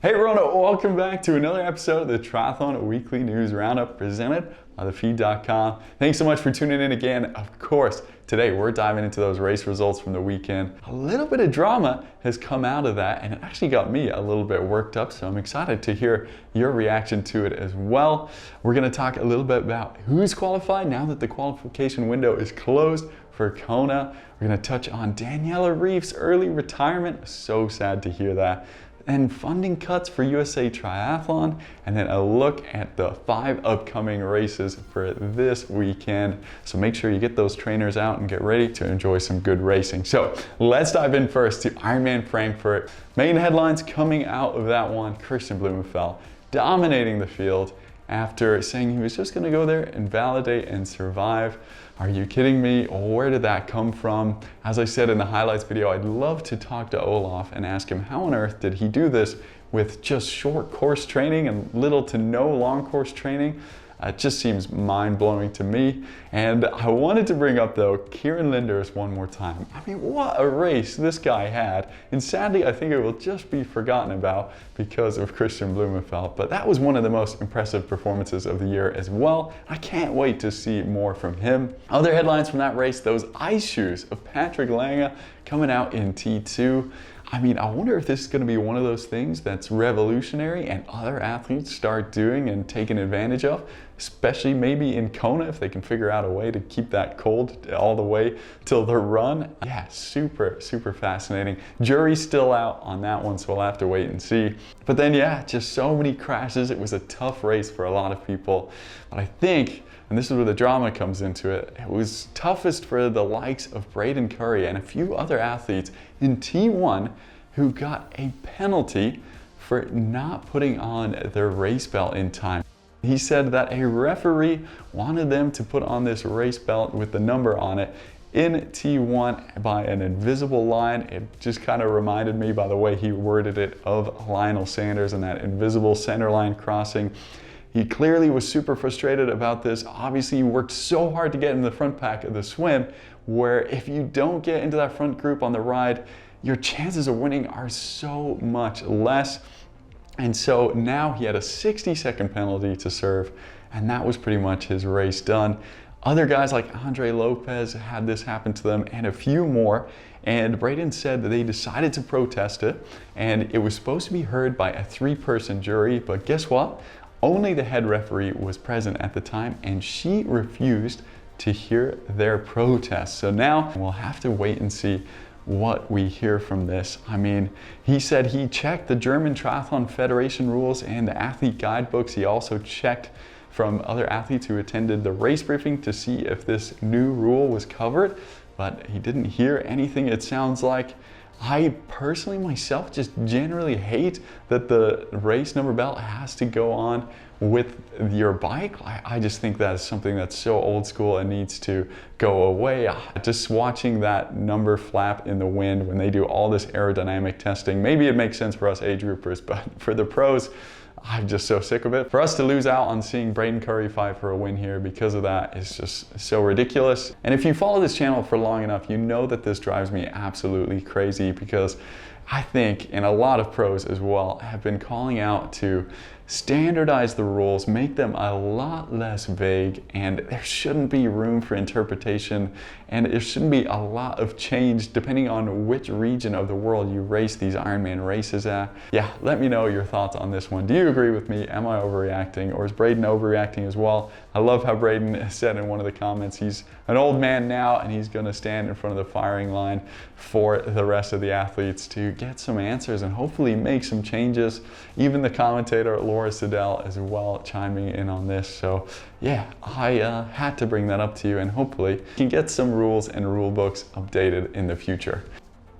Hey everyone, welcome back to another episode of the Triathlon Weekly News Roundup presented by thefeed.com. Thanks so much for tuning in again. Of course, today we're diving into those race results from the weekend. A little bit of drama has come out of that, and it actually got me a little bit worked up, so I'm excited to hear your reaction to it as well. We're going to talk a little bit about who's qualified now that the qualification window is closed for Kona. We're going to touch on Daniela Ryf's early retirement. So sad to hear that. And funding cuts for USA Triathlon, and then a look at the 5 upcoming races for this weekend. So make sure you get those trainers out and get ready to enjoy some good racing. So let's dive in first to Ironman Frankfurt. Main headlines coming out of that one: Kristian Blummenfelt dominating the field after saying he was just going to go there and validate and survive. Are you kidding me? Where did that come from? As I said in the highlights video, I'd love to talk to Olaf and ask him how on earth did he do this with just short course training and little to no long course training. It just seems mind-blowing to me. And I wanted to bring up though Kieran Linders one more time. I mean, what a race this guy had. And sadly, I think it will just be forgotten about because of Kristian Blummenfelt. But that was one of the most impressive performances of the year as well. I can't wait to see more from him. Other headlines from that race: those ice shoes of Patrick Lange coming out in T2. I mean, I wonder if this is going to be one of those things that's revolutionary and other athletes start doing and taking advantage of, especially maybe in Kona if they can figure out a way to keep that cold all the way till the run. Yeah, super fascinating. Jury's still out on that one, so we'll have to wait and see. But then yeah, just so many crashes. It was a tough race for a lot of people. But I think, and this is where the drama comes into it, it was toughest for the likes of Braden and a few other athletes in T1 who got a penalty for not putting on their race belt in time. He said that a referee wanted them to put on this race belt with the number on it in T1 by an invisible line. It just kind of reminded me, by the way he worded it, of Lionel Sanders and that invisible center line crossing. He clearly was super frustrated about this. Obviously, he worked so hard to get in the front pack of the swim, where if you don't get into that front group on the ride, your chances of winning are so much less. And so now he had a 60-second penalty to serve, and that was pretty much his race done. Other guys like Andre Lopez had this happen to them, and a few more. And Braden said that they decided to protest it, and it was supposed to be heard by a 3-person jury, but guess what? Only the head referee was present at the time, and she refused to hear their protest. So now we'll have to wait and see what we hear from this. I mean, he said he checked the German Triathlon Federation rules and the athlete guidebooks. He also checked from other athletes who attended the race briefing to see if this new rule was covered, but he didn't hear anything, it sounds like. I personally myself just generally hate that the race number belt has to go on with your bike. I just think that is something that's so old school and needs to go away. Just watching that number flap in the wind when they do all this aerodynamic testing, maybe it makes sense for us age groupers, but for the pros, I'm just so sick of it. For us to lose out on seeing Braden fight for a win here because of that is just so ridiculous. And if you follow this channel for long enough, you know that this drives me absolutely crazy, because I think, and a lot of pros as well, have been calling out to standardize the rules, make them a lot less vague, and there shouldn't be room for interpretation, and there shouldn't be a lot of change depending on which region of the world you race these Ironman races at. Yeah, let me know your thoughts on this one. Do you agree with me? Am I overreacting, or is Braden overreacting as well? I love how Braden said in one of the comments he's an old man now and he's going to stand in front of the firing line for the rest of the athletes to get some answers and hopefully make some changes. Even the commentator Laura Siddell as well chiming in on this. So yeah, I had to bring that up to you, and hopefully you can get some rules and rule books updated in the future.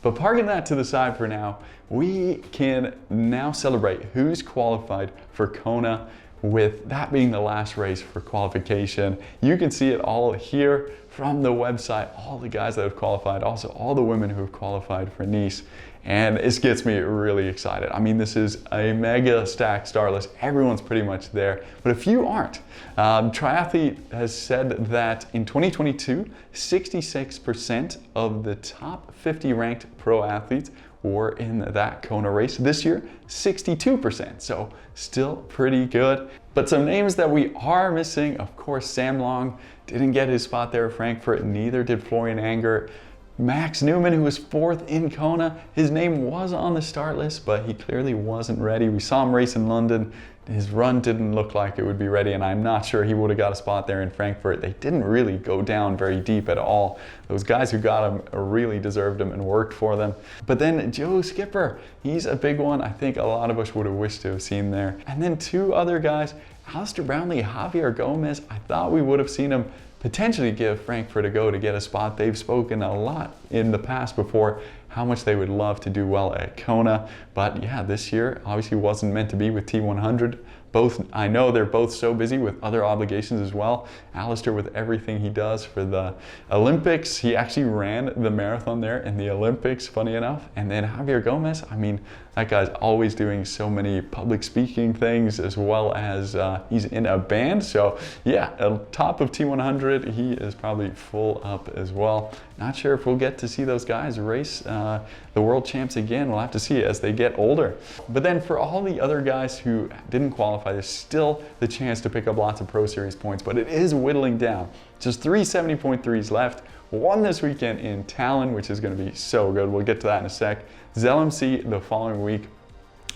But parking that to the side for now, we can now celebrate who's qualified for Kona, with that being the last race for qualification. You can see it all here from the website, all the guys that have qualified, also all the women who have qualified for Nice. And this gets me really excited. I mean, this is a mega stacked star list. Everyone's pretty much there, but a few aren't. Triathlete has said that in 2022, 66% of the top 50 ranked pro athletes were in that Kona race. This year, 62%, so still pretty good. But some names that we are missing, of course, Sam Long didn't get his spot there at Frankfurt, neither did Florian Anger. Max Newman, who was 4th in Kona, his name was on the start list, but he clearly wasn't ready. We saw him race in London. His run didn't look like it would be ready, and I'm not sure he would have got a spot there in Frankfurt. They didn't really go down very deep at all. Those guys who got him really deserved him and worked for them. But then Joe Skipper, he's a big one. I think a lot of us would have wished to have seen there. And then 2 other guys, Alistair Brownlee, Javier Gomez. I thought we would have seen him potentially give Frankfurt a go to get a spot. They've spoken a lot in the past before how much they would love to do well at Kona. But yeah, this year obviously wasn't meant to be with T100. Both, I know they're both so busy with other obligations as well. Alistair with everything he does for the Olympics. He actually ran the marathon there in the Olympics, funny enough. And then Javier Gomez, I mean, that guy's always doing so many public speaking things, as well as he's in a band. So yeah, at top of T100, he is probably full up as well. Not sure if we'll get to see those guys race the world champs again. We'll have to see as they get older. But then for all the other guys who didn't qualify, there's still the chance to pick up lots of Pro Series points, but it is whittling down. Just 3 70.3s left. One this weekend in Tallinn, which is going to be so good. We'll get to that in a sec. ZLMC the following week,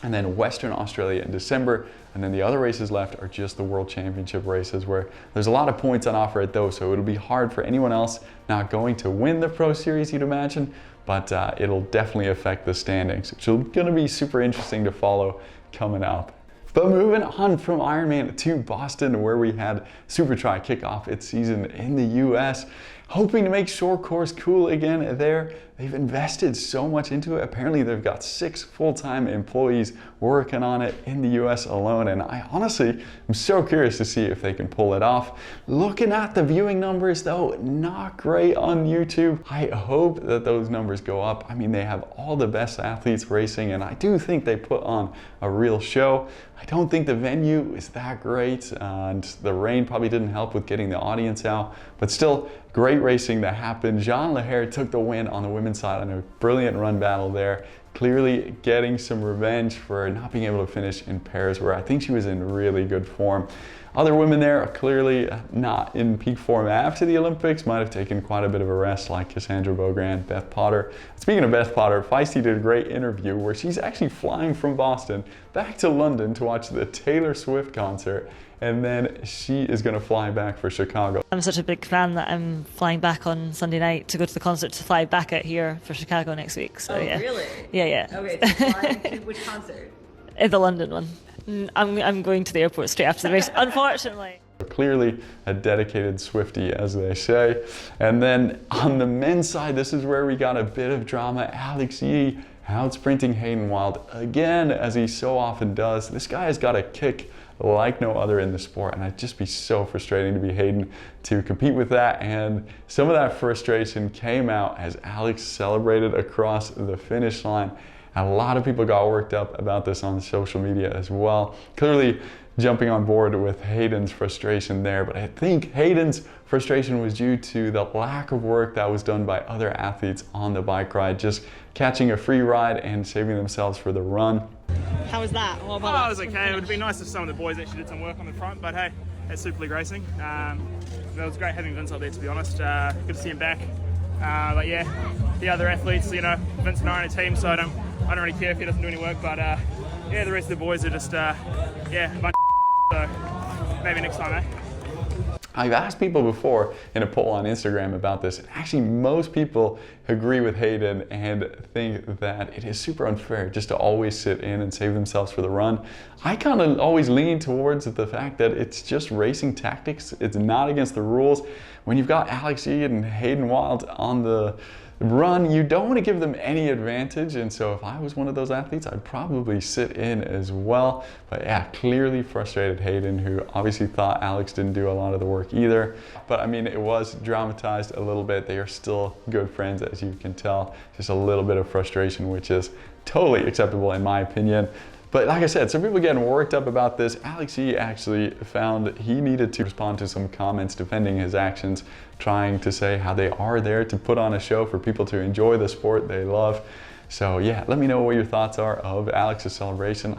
and then Western Australia in December. And then the other races left are just the World Championship races, where there's a lot of points on offer at those, so it'll be hard for anyone else not going to win the Pro Series, you'd imagine, but it'll definitely affect the standings, which is going to be super interesting to follow coming up. But moving on from Ironman to Boston, where we had SuperTri kick off its season in the US, hoping to make short course cool again there. They've invested so much into it. Apparently they've got 6 full-time employees working on it in the US alone, and I honestly am so curious to see if they can pull it off. Looking at the viewing numbers though, not great on YouTube. I hope that those numbers go up. I mean, they have all the best athletes racing, and I do think they put on a real show. I don't think the venue is that great, and the rain probably didn't help with getting the audience out, but still great racing that happened. Jean Lahaire took the win on the women's side on a brilliant run battle there, clearly getting some revenge for not being able to finish in Paris, where I think she was in really good form. Other women there are clearly not in peak form after the Olympics, might have taken quite a bit of a rest, like Cassandra Beaugrand, Beth Potter. Speaking of Beth Potter, Feisty did a great interview where she's actually flying from Boston back to London to watch the Taylor Swift concert, and then she is going to fly back for Chicago. I'm such a big fan that I'm flying back on Sunday night to go to the concert to fly back out here for Chicago next week. So, yeah. Really? Yeah. Okay, so flying to which concert? The London one. I'm going to the airport straight after the race, unfortunately. Clearly a dedicated Swiftie, as they say. And then on the men's side, this is where we got a bit of drama. Alex Yee out sprinting Hayden Wild again, as he so often does. This guy has got a kick like no other in the sport, and it'd just be so frustrating to be Hayden to compete with that. And some of that frustration came out as Alex celebrated across the finish line. A lot of people got worked up about this on social media as well. Clearly jumping on board with Hayden's frustration there, but I think Hayden's frustration was due to the lack of work that was done by other athletes on the bike ride, just catching a free ride and saving themselves for the run. How was that? It was okay. It would have been nice if some of the boys actually did some work on the front, but hey, it's Super League racing. It was great having Vince up there, to be honest. Good to see him back. But yeah, the other athletes, you know, Vince and I are in a team, so I don't really care if he doesn't do any work, but yeah, the rest of the boys are just, yeah, a bunch of so maybe next time, eh? I've asked people before in a poll on Instagram about this, and actually most people agree with Hayden and think that it is super unfair just to always sit in and save themselves for the run. I kind of always lean towards the fact that it's just racing tactics. It's not against the rules. When you've got Alex Yee and Hayden Wild on the run, you don't want to give them any advantage, and so if I was one of those athletes, I'd probably sit in as well. But yeah, clearly frustrated Hayden, who obviously thought Alex didn't do a lot of the work either. But I mean, it was dramatized a little bit. They are still good friends, as you can tell. Just a little bit of frustration, which is totally acceptable in my opinion. But like I said, some people getting worked up about this. Alex Yee actually found he needed to respond to some comments defending his actions, trying to say how they are there to put on a show for people to enjoy the sport they love. So yeah, let me know what your thoughts are of Alex's celebration.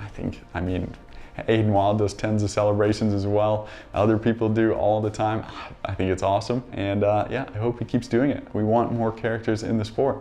I mean, Aiden Wild does tons of celebrations as well. Other people do all the time. I think it's awesome. And yeah, I hope he keeps doing it. We want more characters in the sport.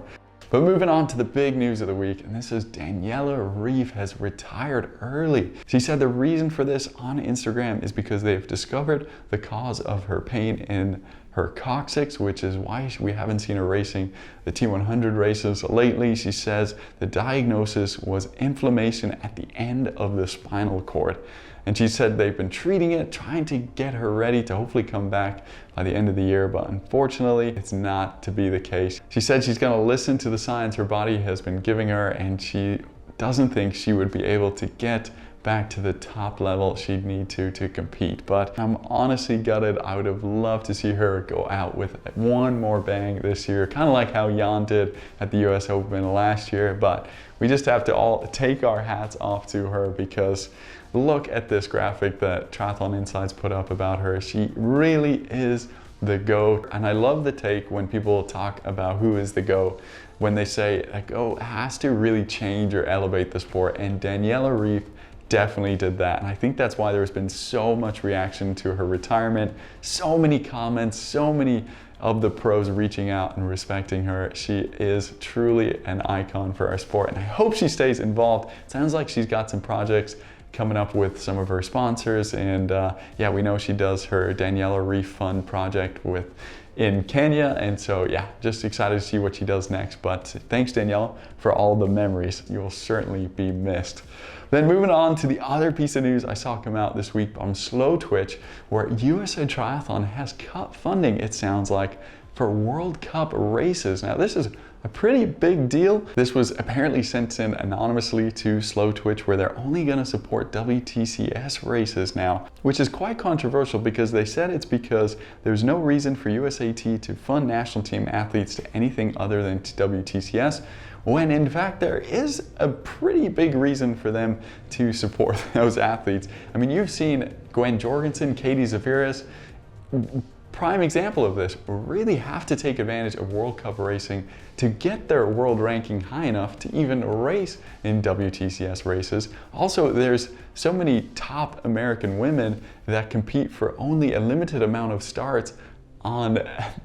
But moving on to the big news of the week, and this is Daniela Reef has retired early. She said the reason for this on Instagram is because they've discovered the cause of her pain in her coccyx, which is why we haven't seen her racing the T100 races lately. She says the diagnosis was inflammation at the end of the spinal cord. And she said they've been treating it, trying to get her ready to hopefully come back by the end of the year, but unfortunately, it's not to be the case. She said she's gonna listen to the signs her body has been giving her, and she doesn't think she would be able to get back to the top level she'd need to compete. But I'm honestly gutted. I would have loved to see her go out with one more bang this year, kind of like how Jan did at the US Open last year. But we just have to all take our hats off to her, because look at this graphic that Triathlon Insights put up about her. She really is the GOAT. And I love the take when people talk about who is the GOAT, when they say a GOAT has to really change or elevate the sport. And Daniela Reef definitely did that. And I think that's why there's been so much reaction to her retirement, so many comments, so many of the pros reaching out and respecting her. She is truly an icon for our sport, and I hope she stays involved. It sounds like she's got some projects coming up with some of her sponsors, and yeah, we know she does her Daniela Reef Fund project in Kenya, and so yeah, just excited to see what she does next. But thanks, Daniela, for all the memories. You will certainly be missed. Then moving on to the other piece of news I saw come out this week on Slow Twitch, where USAT Triathlon has cut funding, it sounds like, for World Cup races. Now this is a pretty big deal. This was apparently sent in anonymously to Slow Twitch, where they're only going to support WTCS races now, which is quite controversial, because they said it's because there's no reason for USAT to fund national team athletes to anything other than WTCS, when in fact there is a pretty big reason for them to support those athletes. I mean, you've seen Gwen Jorgensen, Katie Zafiris, prime example of this, really have to take advantage of World Cup racing to get their world ranking high enough to even race in WTCS races. Also, there's so many top American women that compete for only a limited amount of starts on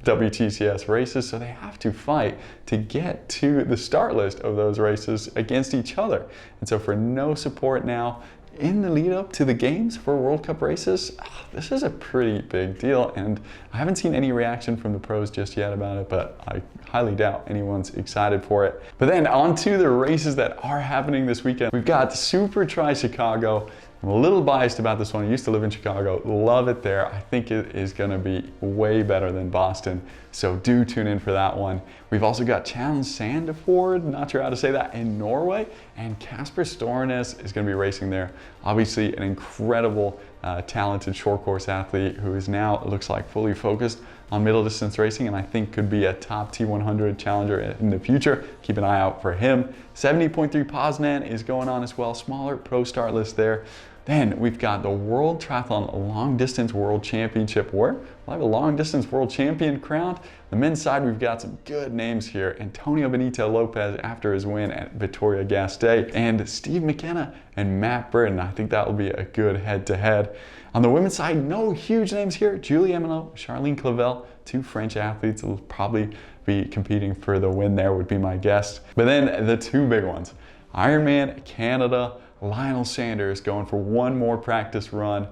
WTCS races, so they have to fight to get to the start list of those races against each other. And so for no support now in the lead up to the games for World Cup races, this is a pretty big deal, and I haven't seen any reaction from the pros just yet about it, but I highly doubt anyone's excited for it. But then on to the races that are happening this weekend. We've got Super Tri Chicago. I'm a little biased about this one. I used to live in Chicago, love it there. I think it is gonna be way better than Boston, so do tune in for that one. We've also got Challenge Sandefjord, not sure how to say that, in Norway, and Casper Stornes is gonna be racing there. Obviously an incredible, talented short course athlete who is now, it looks like, fully focused on middle distance racing, and I think could be a top T100 challenger in the future. Keep an eye out for him. 70.3 Poznan is going on as well, smaller pro start list there. Then we've got the World Triathlon Long Distance World Championship, where we'll have a long distance world champion crowned. The men's side, we've got some good names here. Antonio Benito Lopez after his win at Vitoria Gasteiz, and Steve McKenna and Matt Braden. I think that will be a good head-to-head. On the women's side, no huge names here. Julie Emelot, Charlene Clavel, two French athletes will probably be competing for the win there, would be my guess. But then the two big ones, Ironman Canada, Lionel Sanders going for one more practice run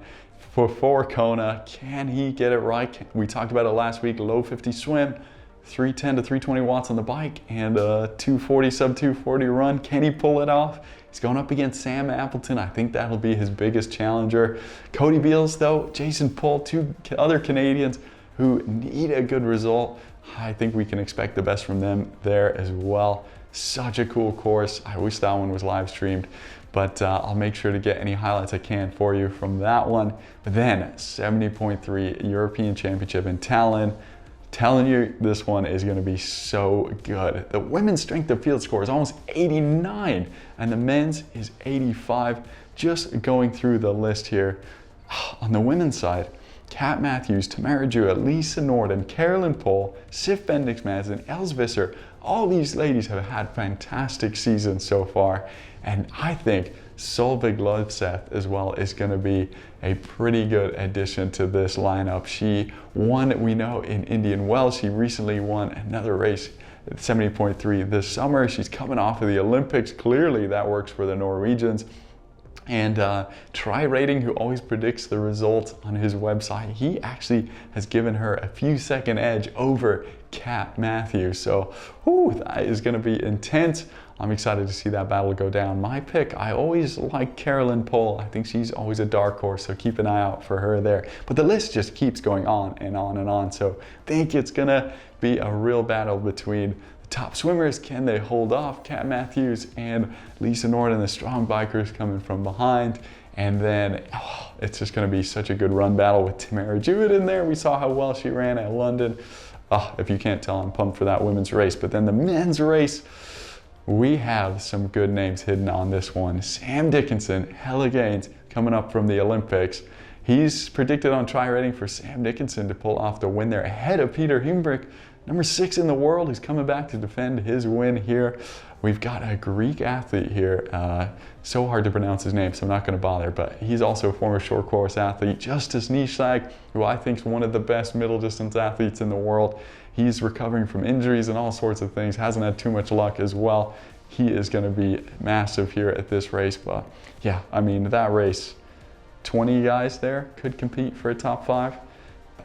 for Kona. Can he get it right? We talked about it last week, low 50 swim, 310 to 320 watts on the bike, and a 240, sub 240 run. Can he pull it off? He's going up against Sam Appleton. I think that'll be his biggest challenger. Cody Beals though, Jason Poole, two other Canadians who need a good result. I think we can expect the best from them there as well. Such a cool course. I wish that one was live streamed, but I'll make sure to get any highlights I can for you from that one. But then 70.3 European Championship in Tallinn. Telling you, this one is going to be so good. The women's strength of field score is almost 89, and the men's is 85. Just going through the list here. On the women's side, Kat Matthews, Tamara Jewett, Lisa Norden, Carolyn Pohl, Sif Bendix Madsen, Els Visser, all these ladies have had fantastic seasons so far, and I think Solveig Løvseth as well is going to be a pretty good addition to this lineup. She won, we know, in Indian Wells. She recently won another race at 70.3 this summer. She's coming off of the Olympics. Clearly that works for the Norwegians. And Try Rating, who always predicts the results on his website, he actually has given her a few second edge over Kat Matthews. So that is going to be intense. I'm excited to see that battle go down. My pick, I always like Carolyn Pohl. I think she's always a dark horse, so keep an eye out for her there. But the list just keeps going on and on and on. So I think it's going to be a real battle between the top swimmers. Can they hold off Kat Matthews and Lisa Norden, the strong bikers coming from behind? And then it's just going to be such a good run battle with Tamara Jewett in there. We saw how well she ran at London. If you can't tell, I'm pumped for that women's race. But then the men's race, we have some good names hidden on this one. Sam Dickinson, Hella Gaines, coming up from the Olympics. He's predicted on Try Rating for Sam Dickinson to pull off the win there ahead of Peter Himbrich, number 6 in the world. He's coming back to defend his win here. We've got a Greek athlete here. So hard to pronounce his name, so I'm not going to bother, but he's also a former short course athlete, Justus Nieschlag, who I think is one of the best middle distance athletes in the world. He's recovering from injuries and all sorts of things, hasn't had too much luck as well. He is going to be massive here at this race, but yeah, I mean, that race, 20 guys there could compete for a top 5.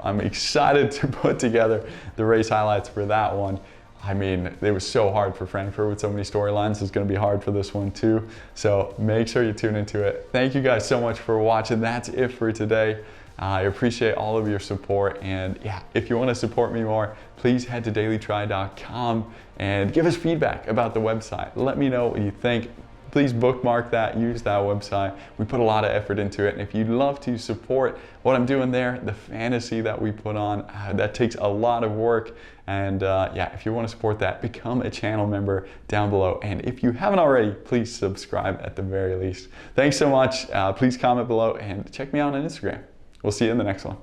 I'm excited to put together the race highlights for that one. I mean, it was so hard for Frankfurt with so many storylines. It's going to be hard for this one too. So make sure you tune into it. Thank you guys so much for watching. That's it for today. I appreciate all of your support. And yeah, if you want to support me more, please head to dailytry.com and give us feedback about the website. Let me know what you think. Please bookmark that, use that website. We put a lot of effort into it. And if you'd love to support what I'm doing there, the fantasy that we put on, that takes a lot of work. And yeah, if you want to support that, become a channel member down below. And if you haven't already, please subscribe at the very least. Thanks so much. Please comment below and check me out on Instagram. We'll see you in the next one.